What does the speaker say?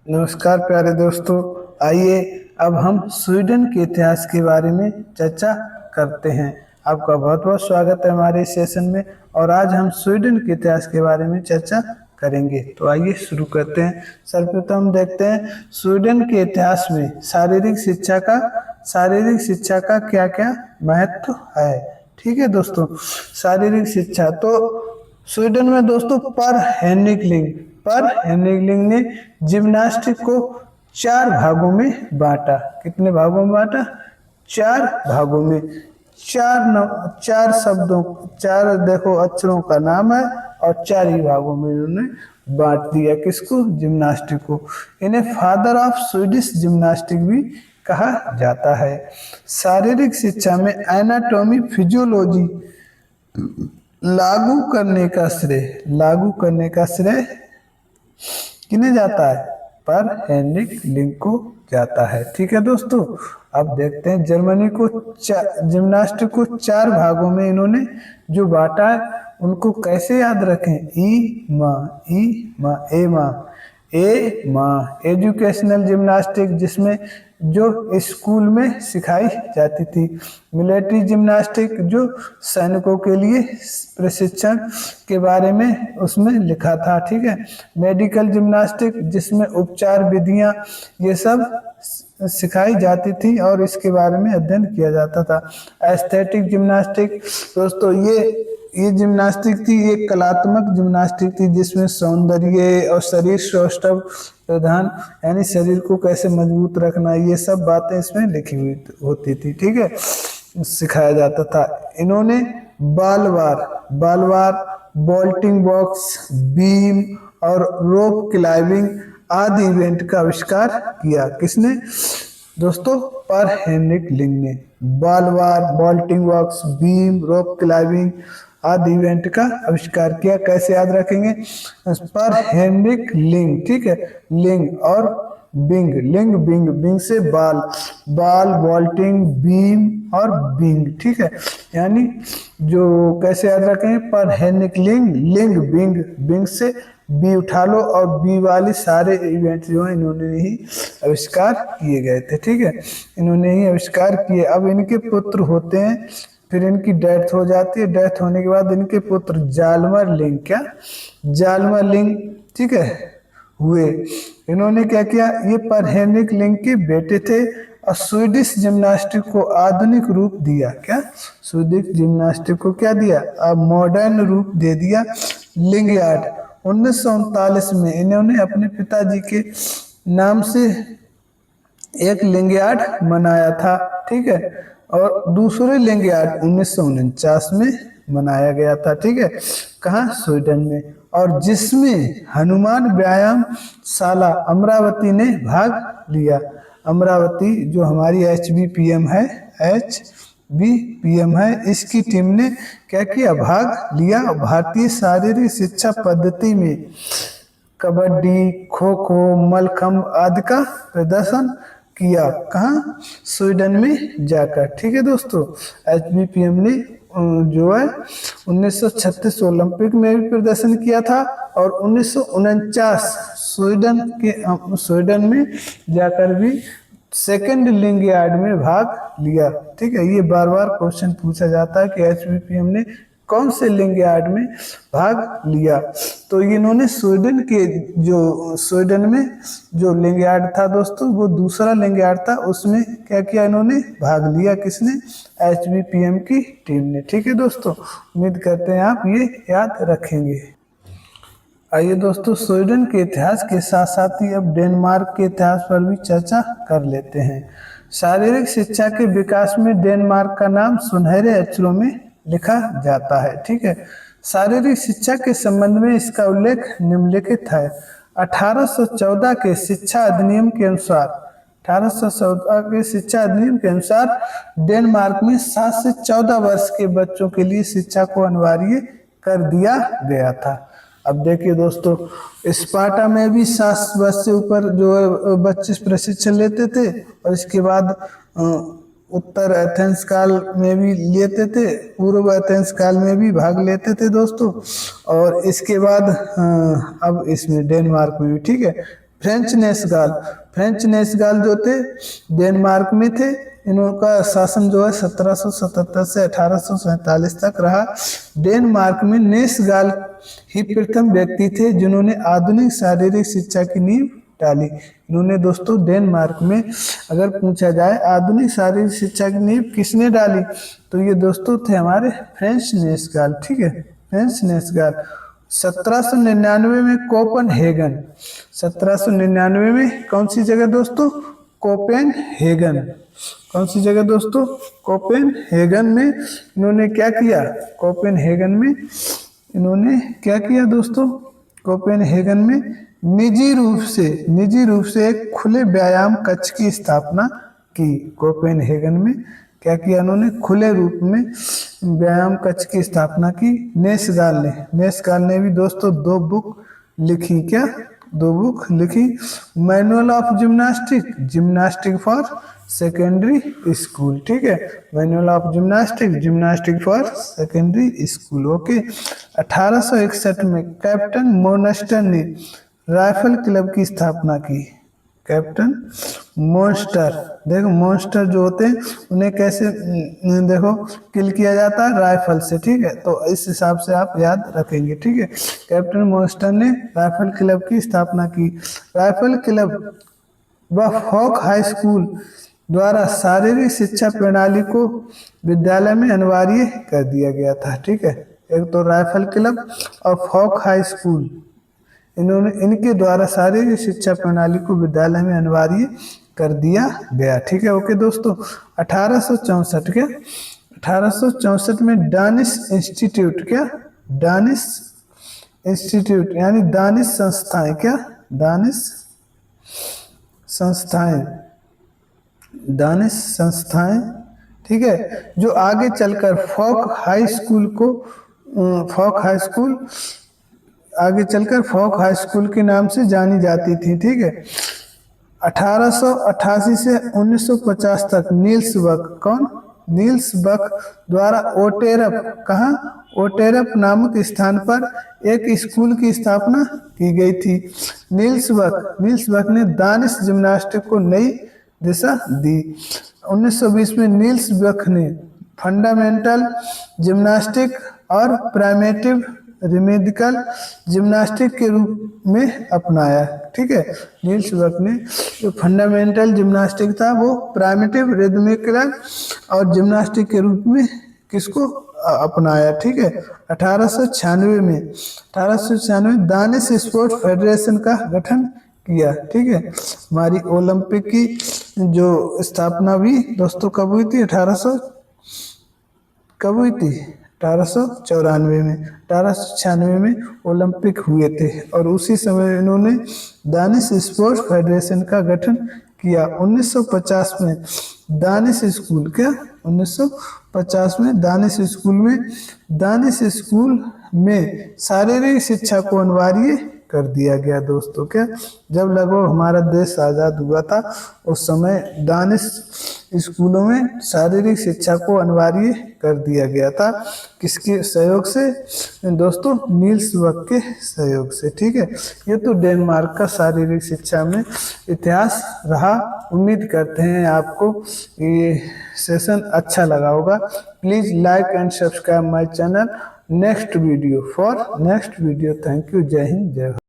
नमस्कार प्यारे दोस्तों। आइए अब हम स्वीडन के इतिहास के बारे में चर्चा करते हैं। आपका बहुत बहुत स्वागत है हमारे इस सेशन में। और आज हम स्वीडन के इतिहास के बारे में चर्चा करेंगे। तो आइए शुरू करते हैं। सर्वप्रथम देखते हैं स्वीडन के इतिहास में शारीरिक शिक्षा का क्या क्या महत्व है। ठीक है दोस्तों, शारीरिक शिक्षा तो स्वीडन में दोस्तों पर हेनरिक लिंग ने जिम्नास्टिक को 4 भागों में बांटा। कितने भागों में बांटा? 4 भागों में। चार शब्दों, चार देखो अक्षरों का नाम है और 4 ही भागों में इन्होंने बांट दिया। किसको? जिम्नास्टिक को। इन्हें फादर ऑफ स्वीडिश जिम्नास्टिक भी कहा जाता है। शारीरिक शिक्षा में एनाटॉमी फिजियोलॉजी लागू करने का श्रेय किन्हें जाता है? पर हेनरिक लिंग को जाता है। ठीक है दोस्तों, अब देखते हैं जर्मनी को जिम्नास्टिक को 4 भागों में इन्होंने जो बांटा है उनको कैसे याद रखें? ए माँ एजुकेशनल जिम्नास्टिक, जिसमें जो स्कूल में सिखाई जाती थी। मिलिट्री जिम्नास्टिक, जो सैनिकों के लिए प्रशिक्षण के बारे में उसमें लिखा था। ठीक है। मेडिकल जिम्नास्टिक, जिसमें उपचार विधियां ये सब सिखाई जाती थी और इसके बारे में अध्ययन किया जाता था। एस्थेटिक जिम्नास्टिक दोस्तों, ये जिम्नास्टिक थी, ये कलात्मक जिम्नास्टिक थी, जिसमें सौंदर्य और शरीर सौष्ठव प्रधान, यानी शरीर को कैसे मजबूत रखना, ये सब बातें इसमें लिखी हुई होती थी। ठीक है, सिखाया जाता था। इन्होंने बालवार, बोल्टिंग बॉक्स, बीम और रोप क्लाइंबिंग आदि इवेंट का आविष्कार किया। किसने दोस्तों? पर हेनरिक लिंग ने। बालवार, vaulting box, beam, rope climbing आदि इवेंट का आविष्कार किया। कैसे याद रखेंगे? पर हेनरिक लिंग। ठीक है, लिंग और बिंग से बाल, वॉल्टिंग, बीम और बिंग। ठीक है, यानी जो कैसे याद रखेंगे? पर हेनरिक लिंग बिंग से बी उठा लो और बी वाले सारे इवेंट जो है इन्होंने ही आविष्कार किए गए थे। ठीक है, इन्होंने ही आविष्कार किए। अब इनके पुत्र होते हैं, फिर इनकी डेथ हो जाती है। डेथ होने के बाद इनके पुत्र जालमर लिंग, ठीक है, हुए। इन्होंने क्या किया? ये पर हेनरिक लिंग के बेटे थे और स्वीडिश जिम्नास्टिक को आधुनिक रूप दिया। क्या? स्वीडिश जिम्नास्टिक को क्या दिया? अब मॉडर्न रूप दे दिया। लिंग यार्ड 1939 में इन्होंने अपने पिताजी के नाम से एक लिंग यार्ड बनाया था। ठीक है, और दूसरे लिंग यार्ड 1949 में मनाया गया था। ठीक है, कहाँ? स्वीडन में। और जिसमें हनुमान व्यायाम शाला अमरावती ने भाग लिया। अमरावती जो हमारी HBPM है, इसकी टीम ने क्या किया? भाग लिया। भारतीय शारीरिक शिक्षा पद्धति में कबड्डी, खो खो, मलखम्ब आदि का प्रदर्शन किया। कहाँ? स्वीडन में जाकर। ठीक है दोस्तों, HBPM ने जो है 1936 ओलंपिक में भी प्रदर्शन किया था और 1949 स्वीडन में जाकर भी सेकंड लिंग यार्ड में भाग लिया। ठीक है, ये बार बार क्वेश्चन पूछा जाता है कि HBPM ने कौन से लिंग यार्ड में भाग लिया। तो इन्होंने स्वीडन में जो लिंग यार्ड था दोस्तों, वो दूसरा लिंग यार्ड था, उसमें क्या किया? इन्होंने भाग लिया। किसने? HBPM की टीम ने। ठीक है दोस्तों, उम्मीद करते हैं आप ये याद रखेंगे। आइए दोस्तों, स्वीडन के इतिहास के साथ साथ ही अब डेनमार्क के इतिहास पर भी चर्चा कर लेते हैं। शारीरिक शिक्षा के विकास में डेनमार्क का नाम सुनहरे अक्षरों में लिखा जाता है। ठीक है, शारीरिक शिक्षा के संबंध में इसका उल्लेख निम्नलिखित है। 1814 के शिक्षा अधिनियम के अनुसार डेनमार्क में 7 से 14 वर्ष के बच्चों के लिए शिक्षा को अनिवार्य कर दिया गया था। अब देखिए दोस्तों, स्पार्टा में भी 7 वर्ष से ऊपर जो है बच्चे प्रशिक्षण लेते थे और इसके बाद उत्तर एथेंस काल में भी लेते थे, पूर्व एथेंस काल में भी भाग लेते थे दोस्तों। और इसके बाद अब इसमें डेनमार्क में भी, ठीक है, फ्रेंच नेसगाल, फ्रेंच नेसगाल जो थे डेनमार्क में थे। इनका शासन जो है 1777 से 1847 तक रहा। डेनमार्क में नेसगाल ही प्रथम व्यक्ति थे जिन्होंने आधुनिक शारीरिक शिक्षा की नींव डाली। इन्होंने दोस्तों डेनमार्क में अगर पूछा जाए आधुनिक शारीरिक शिक्षा की नींव किसने डाली, तो ये दोस्तों थे हमारे फ्रेंच नेसगाल। ठीक है, फ्रेंच नेसगाल। 1799 में कोपेनहेगन, 1799 में कौन सी जगह दोस्तों, कोपेनहेगन। कौन सी जगह दोस्तों, कोपेनहेगन में इन्होंने क्या किया, कोपेनहेगन में इन्होंने क्या किया दोस्तों, कोपेनहेगन में निजी रूप से एक खुले व्यायाम कक्ष की स्थापना की। कोपेनहेगन में क्या किया उन्होंने, खुले रूप में व्यायाम कक्ष की स्थापना की। नेसगाल ने भी दोस्तों 2 बुक लिखी। क्या, 2 बुक लिखी। Manual of gymnastic for secondary school. ठीक है, manual of gymnastic for secondary school. Okay. 1861 में कैप्टन मोनस्टर ने राइफल क्लब की स्थापना की। कैप्टन मॉन्स्टर, देखो मॉन्स्टर जो होते हैं उन्हें कैसे देखो किल किया जाता है, राइफल से। ठीक है, तो इस हिसाब से आप याद रखेंगे। ठीक है, कैप्टन मॉन्स्टर ने राइफल क्लब की स्थापना की। राइफल क्लब व फॉक हाई स्कूल द्वारा शारीरिक शिक्षा प्रणाली को विद्यालय में अनिवार्य कर दिया गया था। ठीक है, एक तो राइफल क्लब और फॉक हाई स्कूल, इनके द्वारा शारीरिक शिक्षा प्रणाली को विद्यालय में अनिवार्य कर दिया गया। ठीक है, ओके दोस्तों। 1864 क्या, 1864 में डानिश इंस्टीट्यूट, क्या, डानिश इंस्टीट्यूट यानी दानिश संस्थाएं, क्या, दानिश संस्थाएं। ठीक है, जो आगे चलकर फॉक हाई स्कूल के नाम से जानी जाती थी। ठीक है, 1888 से 1950 तक नील्स बक द्वारा ओटेरप नामक स्थान पर एक स्कूल की स्थापना की गई थी। नील्स बक ने दानिश जिम्नास्टिक को नई दिशा दी। 1920 में नील्स बक ने फंडामेंटल जिम्नास्टिक और प्राइमेटिव रिमेडिकल जिम्नास्टिक के रूप में अपनाया। ठीक है, नील्स बक ने जो फंडामेंटल जिम्नास्टिक था वो प्राइमेटिव रिदमिकल और जिम्नास्टिक के रूप में किसको अपनाया। ठीक है, 1896 में दानिश स्पोर्ट्स फेडरेशन का गठन किया। ठीक है, हमारी ओलंपिक की जो स्थापना भी दोस्तों कब हुई थी, 1894 में। 1896 में ओलंपिक हुए थे और उसी समय इन्होंने दानिश स्पोर्ट्स फेडरेशन का गठन किया। 1950 में दानिश स्कूल, क्या, 1950 में दानिश स्कूल में शारीरिक शिक्षा को अनिवार्य कर दिया गया दोस्तों। क्या, जब लगभग हमारा देश आज़ाद हुआ था उस समय दानिश स्कूलों में शारीरिक शिक्षा को अनिवार्य कर दिया गया था। किसके सहयोग से दोस्तों, नील्स बक के सहयोग से। ठीक है, ये तो डेनमार्क का शारीरिक शिक्षा में इतिहास रहा। उम्मीद करते हैं आपको ये सेशन अच्छा लगा होगा। Please like and subscribe my channel. Next video. Thank you. जय हिंद, जय भारत।